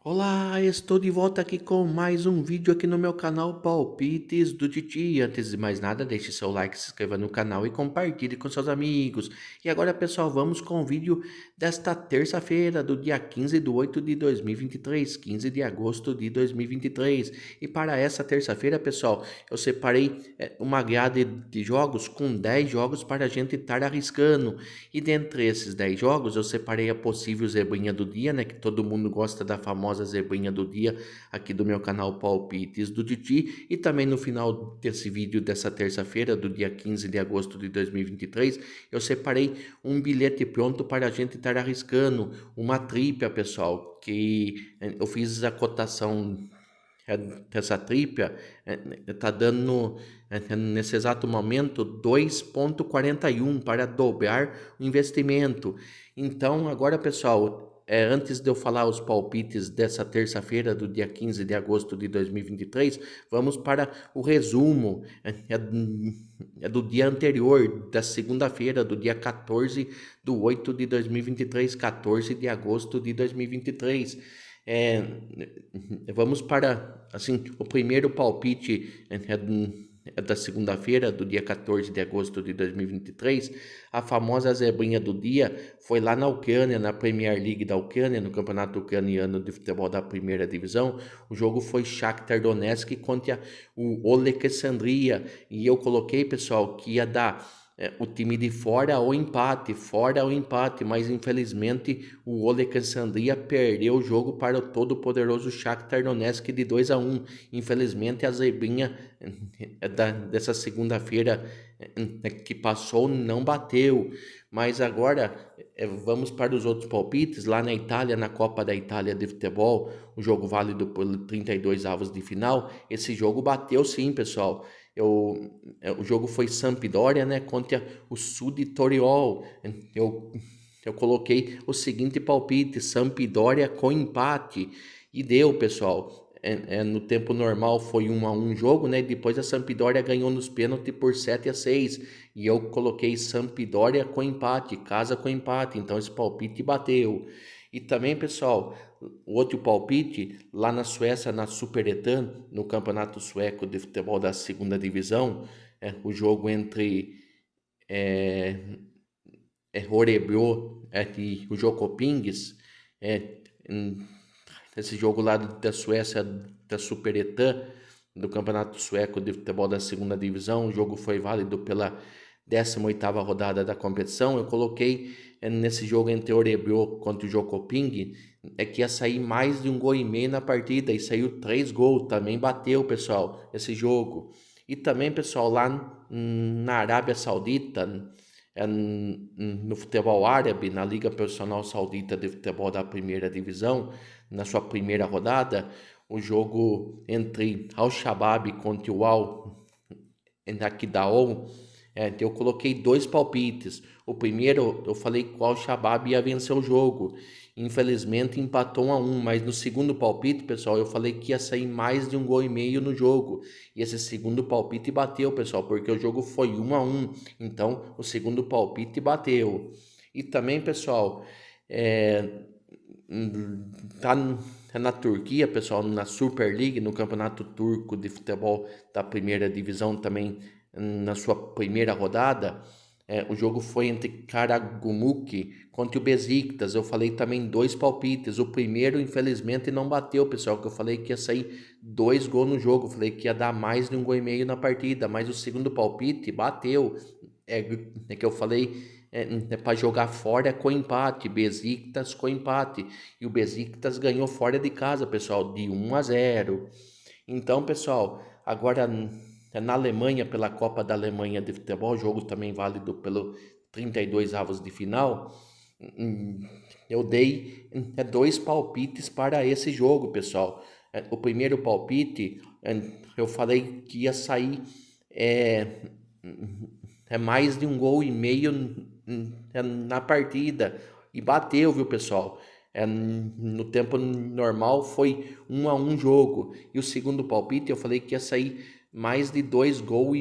Olá, estou de volta aqui com mais um vídeo aqui no meu canal Palpites do Titi. Antes de mais nada, deixe seu like, se inscreva no canal e compartilhe com seus amigos. E agora, pessoal, vamos com o vídeo desta terça-feira, do dia 15 de 8 de 2023, 15 de agosto de 2023. E para essa terça-feira, pessoal, eu separei uma grade de jogos com 10 jogos para a gente estar arriscando. E dentre esses 10 jogos, eu separei a possível zebrinha do dia, né? Que todo mundo gosta da famosa zebrinha do dia aqui do meu canal Palpites do Titi. E também no final desse vídeo dessa terça-feira, do dia 15 de agosto de 2023, eu separei um bilhete pronto para a gente estar arriscando, uma trípia, pessoal, que eu fiz a cotação essa trípia está dando nesse exato momento 2,41 para dobrar o investimento. Então, agora, pessoal, antes de eu falar os palpites dessa terça-feira, do dia 15 de agosto de 2023, vamos para o resumo do dia anterior, da segunda-feira, do dia 14 de 8 de 2023, 14 de agosto de 2023. É, Vamos para, assim, o primeiro palpite da segunda-feira, do dia 14 de agosto de 2023. A famosa zebrinha do dia foi lá na Ucrânia, na Premier League da Ucrânia, no campeonato ucraniano de futebol da primeira divisão. O jogo foi Shakhtar Donetsk contra o Alexandria, e eu coloquei, pessoal, que ia dar o time de fora ou empate, mas infelizmente o Alexandria perdeu o jogo para o todo-poderoso Shakhtar Donetsk de 2-1. Infelizmente a zebrinha dessa segunda-feira que passou não bateu, mas agora vamos para os outros palpites. Lá na Itália, na Copa da Itália de futebol, o jogo válido por 32 avos de final, esse jogo bateu sim, pessoal. O jogo foi Sampdoria, né, contra o Toriol. Eu coloquei o seguinte palpite: Sampdoria com empate, e deu, pessoal. No tempo normal foi 1-1 jogo, né? Depois a Sampdoria ganhou nos pênaltis por 7-6, e eu coloquei Sampdoria com empate, casa com empate, então esse palpite bateu. E também, pessoal, o outro palpite, lá na Suécia, na Superettan, no campeonato sueco de futebol da segunda divisão, o jogo entre Örebro e o Jokopings, é, esse jogo lá da Suécia, da Superettan, do campeonato sueco de futebol da segunda divisão. O jogo foi válido pela 18ª rodada da competição. Eu coloquei nesse jogo entre Örebro contra o Jokoping que ia sair mais de 1,5 gol na partida, e saiu 3 gols. Também bateu, pessoal, esse jogo. E também, pessoal, lá na Arábia Saudita, no futebol árabe, na Liga Profissional Saudita de Futebol da Primeira Divisão, na sua primeira rodada, o jogo entre Al-Shabaab contra o Al-Nakdaon, eu coloquei dois palpites. O primeiro, eu falei que o Al-Shabaab ia vencer o jogo. Infelizmente empatou 1-1, mas no segundo palpite, pessoal, eu falei que ia sair mais de 1,5 gols no jogo. E esse segundo palpite bateu, pessoal, porque o jogo foi 1-1. Então, o segundo palpite bateu. E também, pessoal, tá na Turquia, pessoal, na Super League, no campeonato turco de futebol da primeira divisão, também na sua primeira rodada. O jogo foi entre Karagümrük contra o Besiktas. Eu falei também dois palpites. O primeiro, infelizmente, não bateu, pessoal, que eu falei que ia sair 2 gols no jogo. Eu falei que ia dar mais de 1,5 gol na partida, mas o segundo palpite bateu. Que eu falei para jogar fora com empate, Besiktas com empate, e o Besiktas ganhou fora de casa, pessoal, de 1-0. Então, pessoal, agora na Alemanha, pela Copa da Alemanha de futebol, jogo também válido pelo 32 avos de final, eu dei dois palpites para esse jogo, pessoal. O primeiro palpite, eu falei que ia sair mais de 1,5 gol na partida, e bateu, viu, pessoal? No tempo normal foi 1-1 jogo, e o segundo palpite eu falei que ia sair mais de 2,5 gols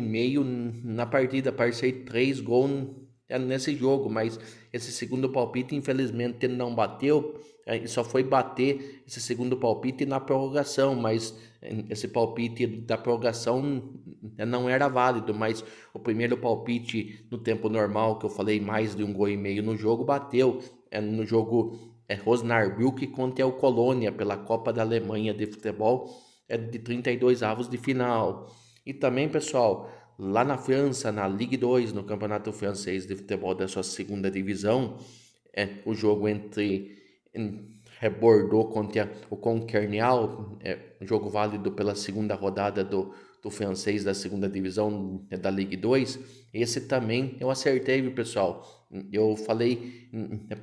na partida, para sair 3 gols nesse jogo, mas esse segundo palpite infelizmente não bateu, só foi bater esse segundo palpite na prorrogação, mas esse palpite da prorrogação não era válido, mas o primeiro palpite no tempo normal, que eu falei mais de 1,5 gols no jogo, bateu no jogo Osnabrück contra o Colônia pela Copa da Alemanha de futebol de 32 avos de final. E também, pessoal, lá na França, na Ligue 2, no Campeonato Francês de Futebol da sua segunda divisão, o jogo entre Bordeaux contra o Concarneau, um jogo válido pela segunda rodada do francês da segunda divisão da Ligue 2. Esse também eu acertei, viu, pessoal? Eu falei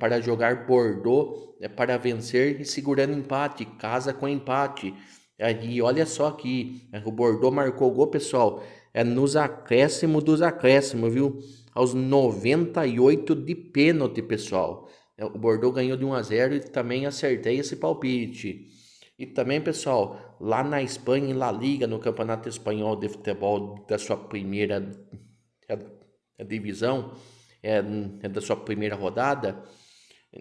para jogar Bordeaux, para vencer e segurando empate, casa com empate. E olha só aqui, o Bordeaux marcou o gol, pessoal, nos acréscimos dos acréscimos, viu? Aos 98 de pênalti, pessoal. O Bordeaux ganhou de 1-0 e também acertei esse palpite. E também, pessoal, lá na Espanha, em La Liga, no Campeonato Espanhol de Futebol da sua primeira divisão, da sua primeira rodada,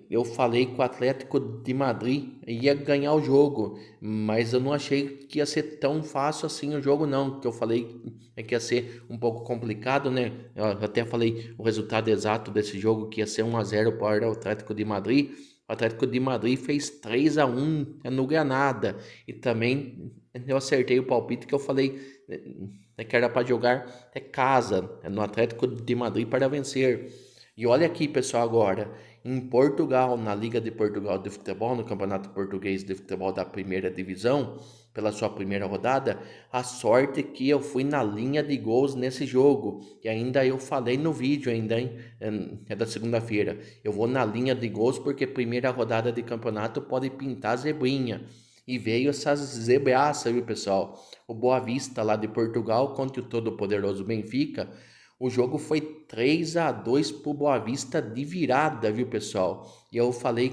eu falei que o Atlético de Madrid ia ganhar o jogo, mas eu não achei que ia ser tão fácil assim o jogo não, que eu falei que ia ser um pouco complicado, né? Eu até falei o resultado exato desse jogo, que ia ser 1-0 para o Atlético de Madrid. O Atlético de Madrid fez 3-1 no Granada, e também eu acertei o palpite que eu falei que era para jogar casa no Atlético de Madrid para vencer. E olha aqui, pessoal, agora, em Portugal, na Liga de Portugal de Futebol, no Campeonato Português de Futebol da primeira divisão, pela sua primeira rodada, a sorte que eu fui na linha de gols nesse jogo, e ainda eu falei no vídeo ainda, hein? É da segunda-feira, eu vou na linha de gols porque primeira rodada de campeonato pode pintar zebrinha, e veio essas zebraças, viu, pessoal? O Boa Vista lá de Portugal contra o todo-poderoso Benfica. O jogo foi 3-2 pro Boa Vista de virada, viu, pessoal? E eu falei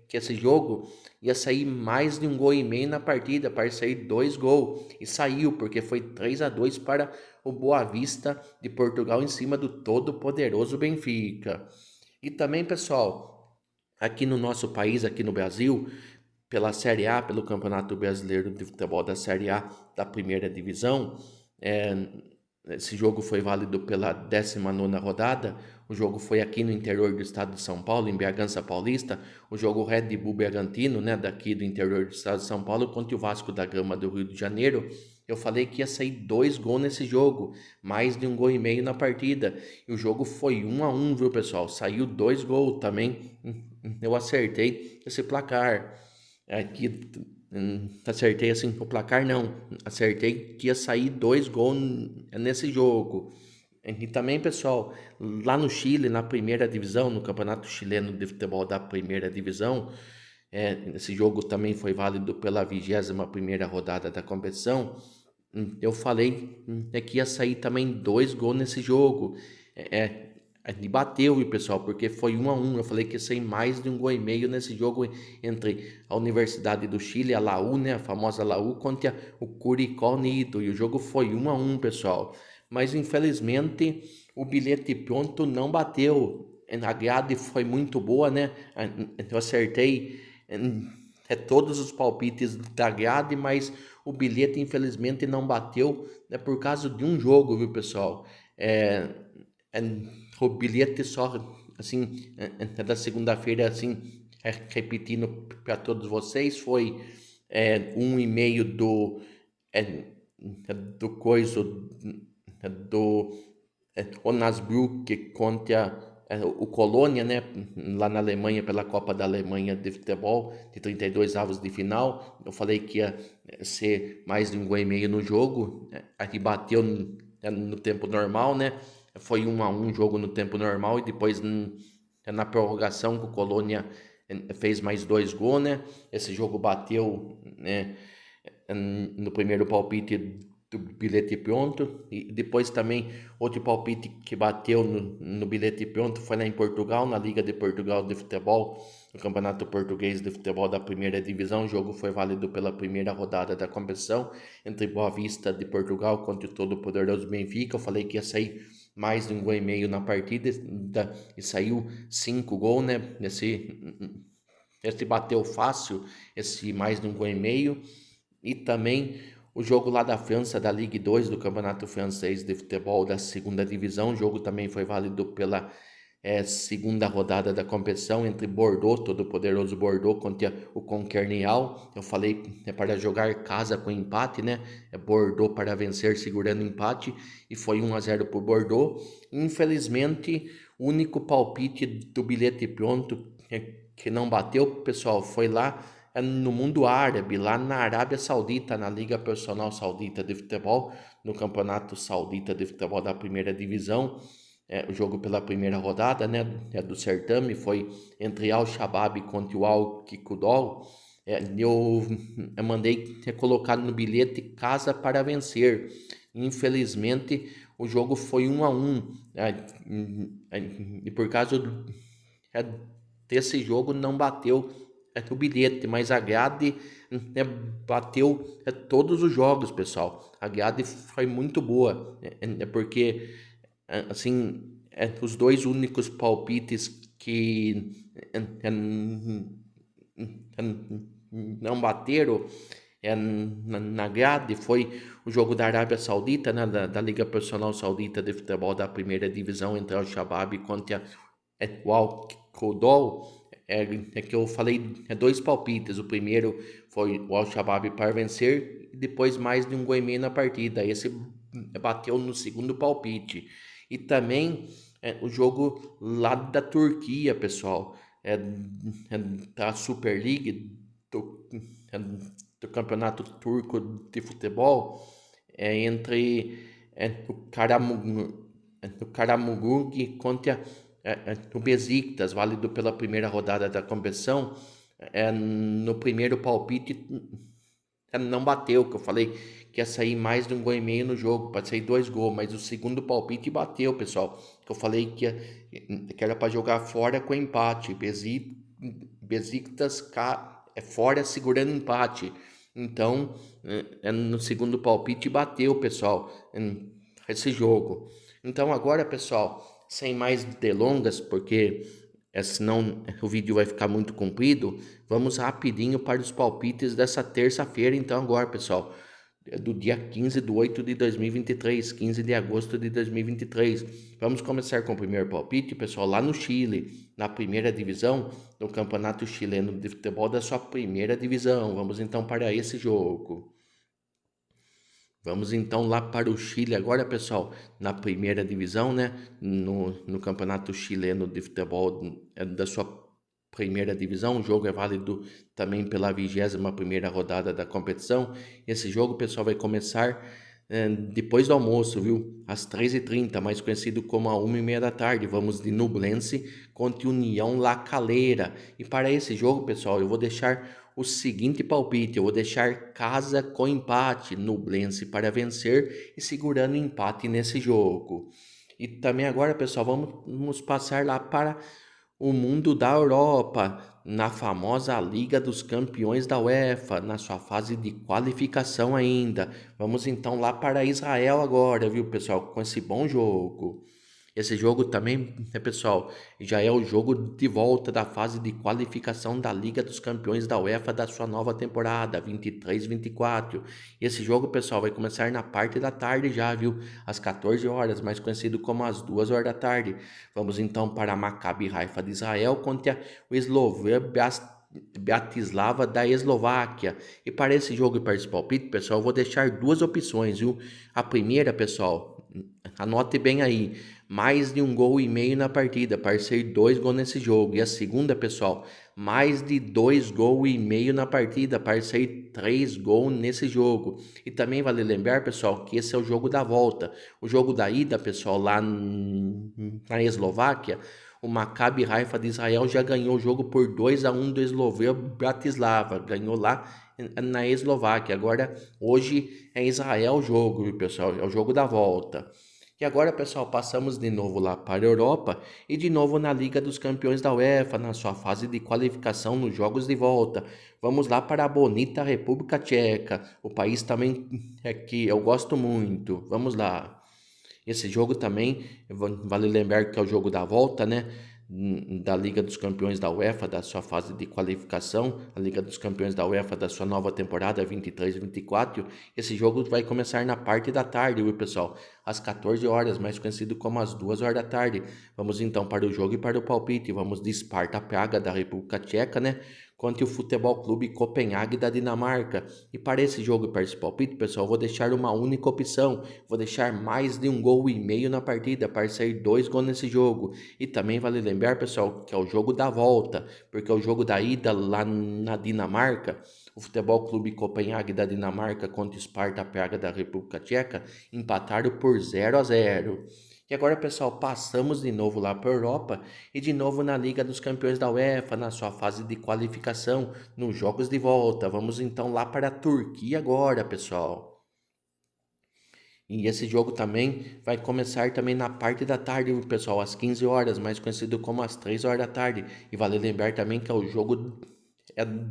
que esse jogo ia sair mais de 1,5 gols na partida, para sair 2 gols. E saiu, porque foi 3-2 para o Boa Vista de Portugal em cima do todo-poderoso Benfica. E também, pessoal, aqui no nosso país, aqui no Brasil, pela Série A, pelo Campeonato Brasileiro de Futebol da Série A da primeira divisão, esse jogo foi válido pela 19ª rodada. O jogo foi aqui no interior do estado de São Paulo, em Bragança Paulista. O jogo Red Bull Bragantino, né, daqui do interior do estado de São Paulo, contra o Vasco da Gama do Rio de Janeiro. Eu falei que ia sair 2 gols nesse jogo, mais de 1,5 gols na partida. E o jogo foi 1-1, viu, pessoal? Saiu 2 gols também. Eu acertei esse placar. Aqui acertei assim o placar, não, acertei que ia sair 2 gols nesse jogo. E também, pessoal, lá no Chile, na primeira divisão, no Campeonato Chileno de Futebol da primeira divisão, esse jogo também foi válido pela 21ª rodada da competição. Eu falei que ia sair também 2 gols nesse jogo. E bateu, viu, pessoal, porque foi 1-1. Eu falei que ia sair mais de 1,5 gols nesse jogo entre a Universidade do Chile, a Laú, né, a famosa Laú, contra o Curicó Unido. E o jogo foi 1-1, pessoal. Mas infelizmente o bilhete pronto não bateu. A grade foi muito boa, né? Eu acertei todos os palpites da grade, mas o bilhete infelizmente não bateu, né, por causa de um jogo, viu, pessoal? É, o bilhete só, assim, da segunda-feira, assim, repetindo para todos vocês, foi 1,5 do coisa do Osnabrück contra o Colônia, né, lá na Alemanha, pela Copa da Alemanha de futebol, de 32 avos de final. Eu falei que ia ser mais de 1,5 gols no jogo, aqui bateu no tempo normal, né, foi 1-1 jogo no tempo normal, e depois na prorrogação que o Colônia fez mais 2 gols, né, esse jogo bateu, né, no primeiro palpite do bilhete pronto. E depois também outro palpite que bateu no bilhete pronto foi lá em Portugal, na Liga de Portugal de Futebol, no Campeonato Português de Futebol da primeira divisão. O jogo foi válido pela primeira rodada da competição, entre Boa Vista de Portugal contra o todo-poderoso Benfica. Eu falei que ia sair mais de um gol e meio na partida e saiu 5 gols, né? Esse bateu fácil, esse mais de um gol e meio. E também o jogo lá da França, da Ligue 2 do Campeonato Francês de Futebol da segunda divisão. O jogo também foi válido pela segunda rodada da competição entre Bordeaux, todo poderoso Bordeaux, contra o Conquernial. Eu falei para jogar casa com empate, né? É Bordeaux para vencer segurando empate e foi 1-0 por Bordeaux. Infelizmente, o único palpite do bilhete pronto que não bateu, pessoal, foi lá no mundo árabe, lá na Arábia Saudita, na Liga Profissional Saudita de Futebol, no Campeonato Saudita de Futebol da primeira divisão. O jogo pela primeira rodada, né, do certame foi entre Al-Shabaab contra o Al-Qudol. Eu mandei ter colocado no bilhete casa para vencer. Infelizmente, o jogo foi 1-1. E por causa desse jogo não bateu o bilhete, mas a grade bateu todos os jogos, pessoal. A grade foi muito boa, porque assim, os dois únicos palpites que não bateram na grade foi o jogo da Arábia Saudita, né, da Liga Profissional Saudita de Futebol da primeira divisão entre o Al-Shabaab contra o Al-Qudol. É que eu falei dois palpites. O primeiro foi o Al-Shabaab para vencer e depois mais de um gol e meio na partida. Esse bateu no segundo palpite. E também o jogo lá da Turquia, pessoal, da Super League, é, do Campeonato Turco de Futebol, entre o Karamurug contra o Besiktas, válido pela primeira rodada da competição. No primeiro palpite não bateu, que eu falei que ia sair mais de um gol e meio no jogo, pode sair 2 gols, mas o segundo palpite bateu, pessoal, que eu falei que era para jogar fora com empate. Besiktas fora segurando empate. Então, no segundo palpite bateu, pessoal, esse jogo. Então agora, pessoal, sem mais delongas, porque senão o vídeo vai ficar muito comprido, vamos rapidinho para os palpites dessa terça-feira. Então agora, pessoal, do dia 15 de 8 de 2023, 15 de agosto de 2023. Vamos começar com o primeiro palpite, pessoal, lá no Chile, na primeira divisão, no Campeonato Chileno de Futebol da sua primeira divisão. Vamos então para esse jogo. Vamos então lá para o Chile agora, pessoal, na primeira divisão, né? No Campeonato Chileno de Futebol da sua primeira divisão. O jogo é válido também pela 21ª rodada da competição. Esse jogo, pessoal, vai começar depois do almoço, viu? Às 13h30, mais conhecido como a 1h30 da tarde. Vamos de Nublense contra União La Calera. E para esse jogo, pessoal, eu vou deixar o seguinte palpite: eu vou deixar casa com empate, Nublense para vencer e segurando empate nesse jogo. E também agora, pessoal, vamos passar lá para o mundo da Europa, na famosa Liga dos Campeões da UEFA, na sua fase de qualificação ainda. Vamos então lá para Israel agora, viu, pessoal, com esse bom jogo. Esse jogo também, né, pessoal, já é o jogo de volta da fase de qualificação da Liga dos Campeões da UEFA da sua nova temporada, 23-24. Esse jogo, pessoal, vai começar na parte da tarde já, viu? Às 14 horas, mais conhecido como às 2 horas da tarde. Vamos então para Maccabi Haifa de Israel contra o Slavia Bratislava da Eslováquia. E para esse jogo e para esse palpite, pessoal, eu vou deixar duas opções, viu? A primeira, pessoal, anote bem aí, mais de um gol e meio na partida, para ser 2 gols nesse jogo. E a segunda, pessoal, mais de 2 gols e meio na partida, para ser 3 gols nesse jogo. E também vale lembrar, pessoal, que esse é o jogo da volta. O jogo da ida, pessoal, lá na Eslováquia, o Maccabi Haifa de Israel já ganhou o jogo por 2-1 do Slavia Bratislava. Ganhou lá na Eslováquia. Agora, hoje é Israel o jogo, viu, pessoal? É o jogo da volta. E agora, pessoal, passamos de novo lá para a Europa e de novo na Liga dos Campeões da UEFA, na sua fase de qualificação nos jogos de volta. Vamos lá para a bonita República Tcheca, o país também que eu gosto muito. Vamos lá. Esse jogo também, vale lembrar que é o jogo da volta, né? Da Liga dos Campeões da UEFA, da sua fase de qualificação, a Liga dos Campeões da UEFA da sua nova temporada 23-24. Esse jogo vai começar na parte da tarde, viu, pessoal? Às 14 horas, mais conhecido como às 2 horas da tarde. Vamos então para o jogo e para o palpite. Vamos de Sparta Praga da República Tcheca, né? Contra o Futebol Clube Copenhague da Dinamarca. E para esse jogo e para esse palpite, pessoal, vou deixar uma única opção. Vou deixar mais de 1,5 gols na partida para sair 2 gols nesse jogo. E também vale lembrar, pessoal, que é o jogo da volta, porque é o jogo da ida lá na Dinamarca. O Futebol Clube Copenhague da Dinamarca contra o Sparta Praga da República Tcheca empataram por 0-0. E agora, pessoal, passamos de novo lá para a Europa e de novo na Liga dos Campeões da UEFA, na sua fase de qualificação, nos jogos de volta. Vamos então lá para a Turquia agora, pessoal. E esse jogo também vai começar também na parte da tarde, pessoal, às 15 horas, mais conhecido como às 3 horas da tarde. E vale lembrar também que é o jogo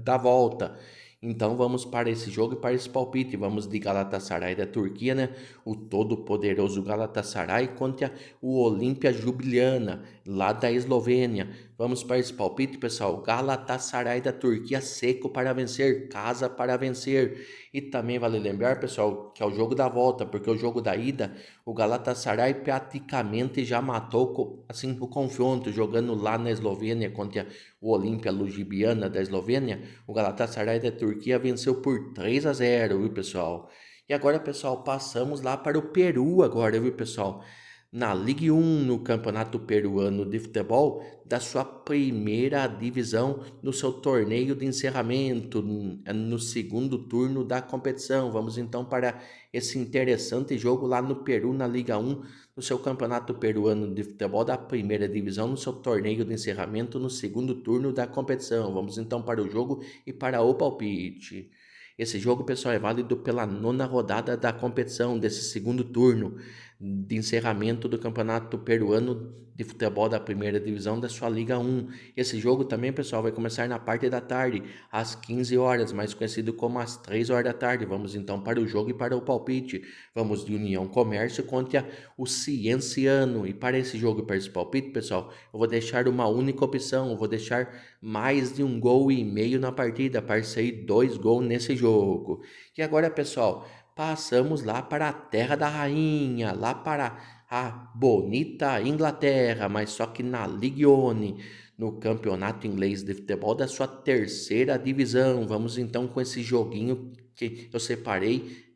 da volta. Então vamos para esse jogo e para esse palpite. Vamos de Galatasaray da Turquia, né? O todo-poderoso Galatasaray contra o Olimpia Ljubljana, lá da Eslovênia. Vamos para esse palpite, pessoal. Galatasaray da Turquia seco para vencer, casa para vencer. E também vale lembrar, pessoal, que é o jogo da volta, porque o jogo da ida, o Galatasaray praticamente já matou assim o confronto, jogando lá na Eslovênia contra o Olimpia Ljubljana da Eslovênia. O Galatasaray da Turquia venceu por 3-0, viu, pessoal? E agora, pessoal, passamos lá para o Peru agora, viu, pessoal? Na Ligue 1, no Campeonato Peruano de Futebol, da sua primeira divisão, no seu torneio de encerramento, no segundo turno da competição. Vamos então para esse interessante jogo lá no Peru, na Liga 1, no seu Campeonato Peruano de Futebol da primeira divisão, no seu torneio de encerramento, no segundo turno da competição. Vamos então para o jogo e para o palpite. Esse jogo, pessoal, é válido pela nona rodada da competição, desse segundo turno de encerramento do Campeonato Peruano de Futebol da primeira divisão da sua Liga 1. Esse jogo também, pessoal, vai começar na parte da tarde, às 15 horas, mais conhecido como às 3 horas da tarde. Vamos então para o jogo e para o palpite. Vamos de União Comércio contra o Cienciano. E para esse jogo e para esse palpite, pessoal, eu vou deixar uma única opção, eu vou deixar mais de 1,5 gols na partida, para sair 2 gols nesse jogo. E agora, pessoal, passamos lá para a Terra da Rainha, lá para a bonita Inglaterra, mas só que na Ligue 1, no campeonato inglês de futebol da sua terceira divisão. Vamos então com esse joguinho que eu separei,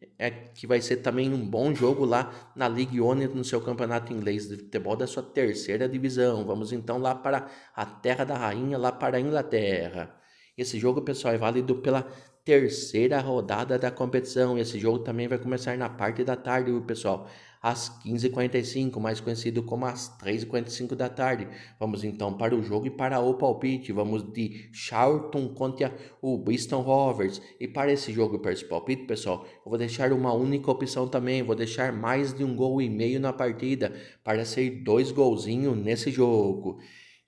que vai ser também um bom jogo lá na Ligue 1, no seu campeonato inglês de futebol da sua terceira divisão. Vamos então lá para a Terra da Rainha, lá para a Inglaterra. Esse jogo, pessoal, é válido pela terceira rodada da competição. Esse jogo também vai começar na parte da tarde, viu, pessoal? Às 15h45, mais conhecido como às 3h45 da tarde. Vamos então para o jogo e para o palpite. Vamos de Charlton contra o Bristol Rovers. E para esse jogo e para esse palpite, pessoal, eu vou deixar uma única opção também. Vou deixar mais de 1,5 gols na partida, para ser 2 golzinhos nesse jogo.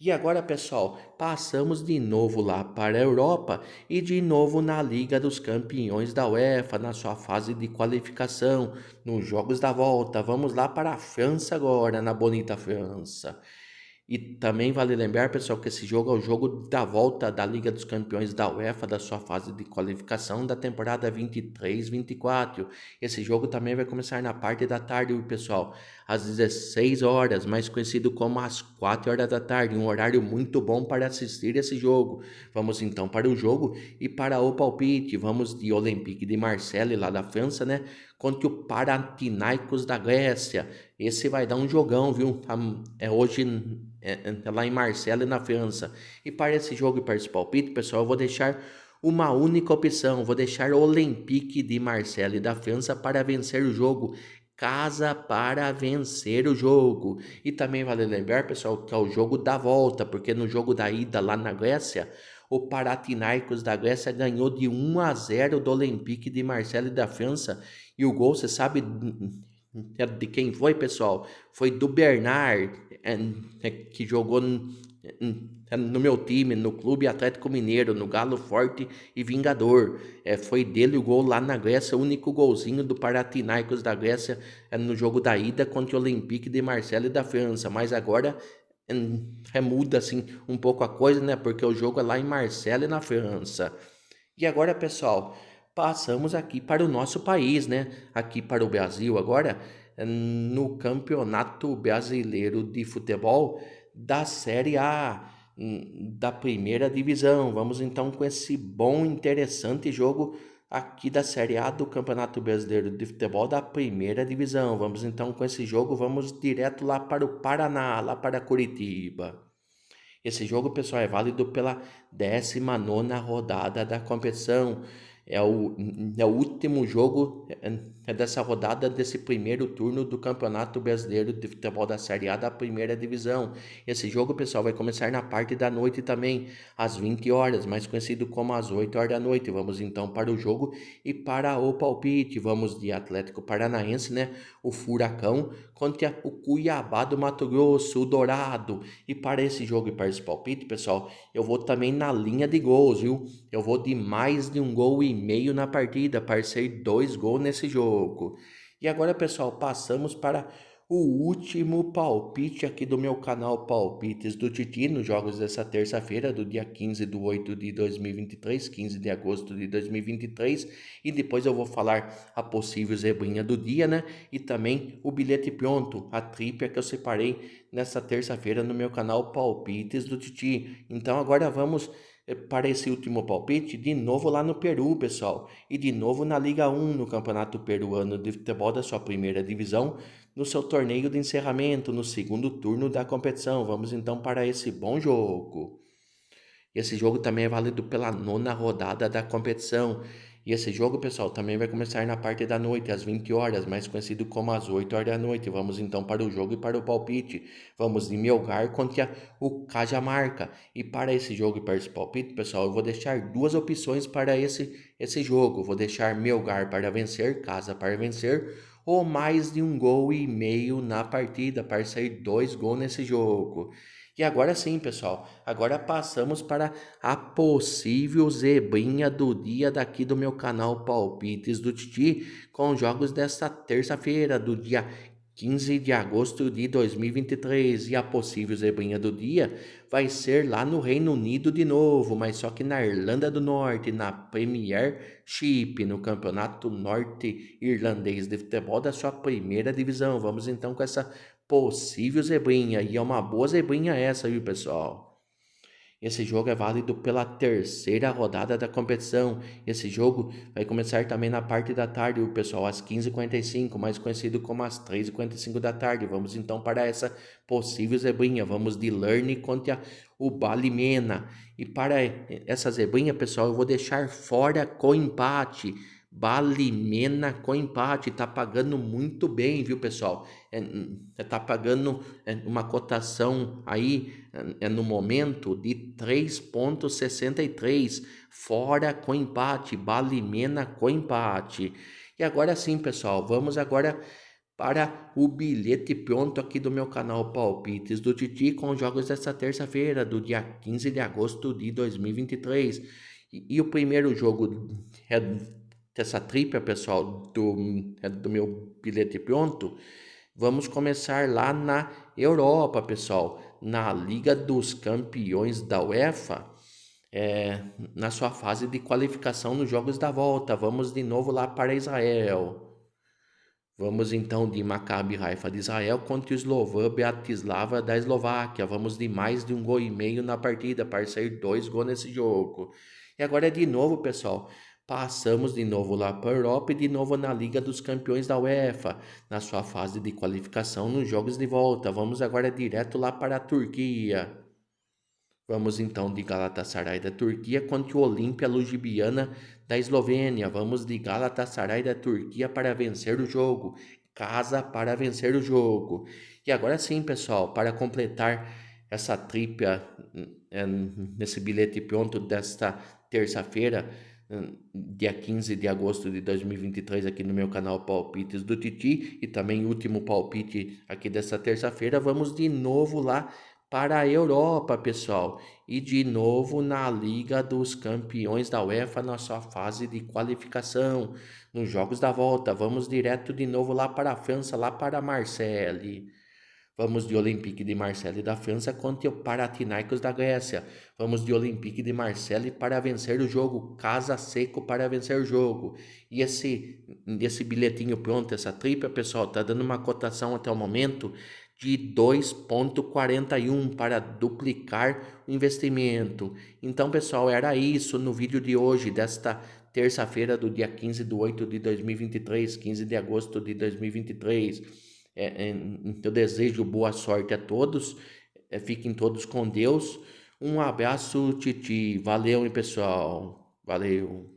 E agora, pessoal, passamos de novo lá para a Europa e de novo na Liga dos Campeões da UEFA, na sua fase de qualificação, nos jogos da volta. Vamos lá para a França agora, na bonita França. E também vale lembrar, pessoal, que esse jogo é o jogo da volta da Liga dos Campeões da UEFA, da sua fase de qualificação da temporada 23-24. Esse jogo também vai começar na parte da tarde, pessoal, às 16 horas, mais conhecido como às 4 horas da tarde, um horário muito bom para assistir esse jogo. Vamos então para o jogo e para o palpite. Vamos de Olympique de Marseille, lá da França, né? Contra o Panathinaikos da Grécia. Esse vai dar um jogão, viu? É hoje lá em Marseille, na França. E para esse jogo e para esse palpite, pessoal, eu vou deixar uma única opção. Vou deixar o Olympique de Marseille da França para vencer o jogo. Casa para vencer o jogo. E também vale lembrar, pessoal, que é o jogo da volta, porque no jogo da ida lá na Grécia, o Panathinaikos da Grécia ganhou de 1-0 do Olympique de Marseille da França. E o gol, você sabe de quem foi, pessoal? Foi do Bernard, que jogou no meu time, no Clube Atlético Mineiro, no Galo Forte e Vingador. Foi dele o gol lá na Grécia, o único golzinho do Panathinaikos da Grécia no jogo da ida contra o Olympique de Marseille da França. Mas agora muda assim um pouco a coisa, né? Porque o jogo é lá em Marseille, na França. E agora, pessoal, passamos aqui para o nosso país, né? Aqui para o Brasil agora, no Campeonato Brasileiro de Futebol da Série A, da primeira divisão. Vamos então com esse bom, interessante jogo aqui da Série A do Campeonato Brasileiro de Futebol da primeira divisão. Vamos então com esse jogo, vamos direto lá para o Paraná, lá para Curitiba. Esse jogo, pessoal, é válido pela 19ª rodada da competição. É o último jogo dessa rodada, desse primeiro turno do Campeonato Brasileiro de Futebol da Série A da primeira divisão. Esse jogo, pessoal, vai começar na parte da noite também, às 20 horas, mais conhecido como às 8 horas da noite. Vamos então para o jogo e para o palpite. Vamos de Atlético Paranaense, né? O Furacão contra o Cuiabá do Mato Grosso, o Dourado. E para esse jogo e para esse palpite, pessoal, eu vou também na linha de gols, viu? Eu vou de mais de 1,5 gols na partida, para ser 2 gols nesse jogo. E agora, pessoal, passamos para o último palpite aqui do meu canal Palpites do Titi, nos jogos dessa terça-feira, do dia 15 de 8 de 2023, 15 de agosto de 2023. E depois eu vou falar a possível zebrinha do dia, né? E também o bilhete pronto, a trípia que eu separei nessa terça-feira no meu canal Palpites do Titi. Então agora vamos para esse último palpite, de novo lá no Peru, pessoal. E de novo na Liga 1, no Campeonato Peruano de Futebol da sua primeira divisão, no seu torneio de encerramento, no segundo turno da competição. Vamos então para esse bom jogo. Esse jogo também é válido pela 9ª rodada da competição. E esse jogo, pessoal, também vai começar na parte da noite, às 20 horas, mais conhecido como às 8 horas da noite. Vamos então para o jogo e para o palpite. Vamos de Melgar contra o Cajamarca. E para esse jogo e para esse palpite, pessoal, eu vou deixar duas opções para esse jogo. Vou deixar Melgar para vencer, Casa para vencer, ou mais de 1,5 gols na partida, para sair 2 gols nesse jogo. E agora sim, pessoal, agora passamos para a possível zebrinha do dia daqui do meu canal Palpites do Titi, com jogos desta terça-feira, do dia 15 de agosto de 2023. E a possível zebrinha do dia vai ser lá no Reino Unido de novo, mas só que na Irlanda do Norte, na Premiership, no Campeonato Norte-Irlandês de Futebol da sua primeira divisão. Vamos então com essa possível zebrinha, e é uma boa zebrinha essa, viu, pessoal? Esse jogo é válido pela terceira rodada da competição. Esse jogo vai começar também na parte da tarde, o pessoal, às 15h45, mais conhecido como às 3h45 da tarde. Vamos então para essa possível zebrinha. Vamos de Lerny contra o Balimena. E para essa zebrinha, pessoal, eu vou deixar fora com empate. Balimena com empate, tá pagando muito bem, viu, pessoal? Tá pagando uma cotação aí no momento de 3,63, fora com empate, Balimena com empate. E agora sim, pessoal, vamos agora para o bilhete pronto aqui do meu canal Palpites do Titi, com os jogos dessa terça-feira, do dia 15 de agosto de 2023. E o primeiro jogo é dessa tripla, pessoal, do meu bilhete pronto. Vamos começar lá na Europa, pessoal, na Liga dos Campeões da UEFA, na sua fase de qualificação nos jogos da volta. Vamos de novo lá para Israel. Vamos então de Maccabi Haifa de Israel contra o Slovan Bratislava da Eslováquia. Vamos de mais de 1,5 gols na partida, para sair 2 gols nesse jogo. E agora de novo, pessoal, passamos de novo lá para a Europa e de novo na Liga dos Campeões da UEFA, na sua fase de qualificação nos jogos de volta. Vamos agora direto lá para a Turquia. Vamos então de Galatasaray da Turquia contra o Olimpia Ljubljana da Eslovênia. Vamos de Galatasaray da Turquia para vencer o jogo. Casa para vencer o jogo. E agora sim, pessoal, para completar essa tripla nesse bilhete pronto desta terça-feira, dia 15 de agosto de 2023, aqui no meu canal Palpites do Titi, e também o último palpite aqui dessa terça-feira, vamos de novo lá para a Europa, pessoal. E de novo na Liga dos Campeões da UEFA, na sua fase de qualificação, nos jogos da volta. Vamos direto de novo lá para a França, lá para Marseille. Vamos de Olympique de Marseille da França contra o Panathinaikos da Grécia. Vamos de Olympique de Marseille para vencer o jogo. Casa Seco para vencer o jogo. E esse bilhetinho pronto, essa tripla, pessoal, tá dando uma cotação até o momento de 2,41 para duplicar o investimento. Então, pessoal, era isso no vídeo de hoje, desta terça-feira do dia 15/8 de 2023, 15 de agosto de 2023. Eu desejo boa sorte a todos, fiquem todos com Deus. Um abraço, Titi. Valeu, hein, pessoal. Valeu.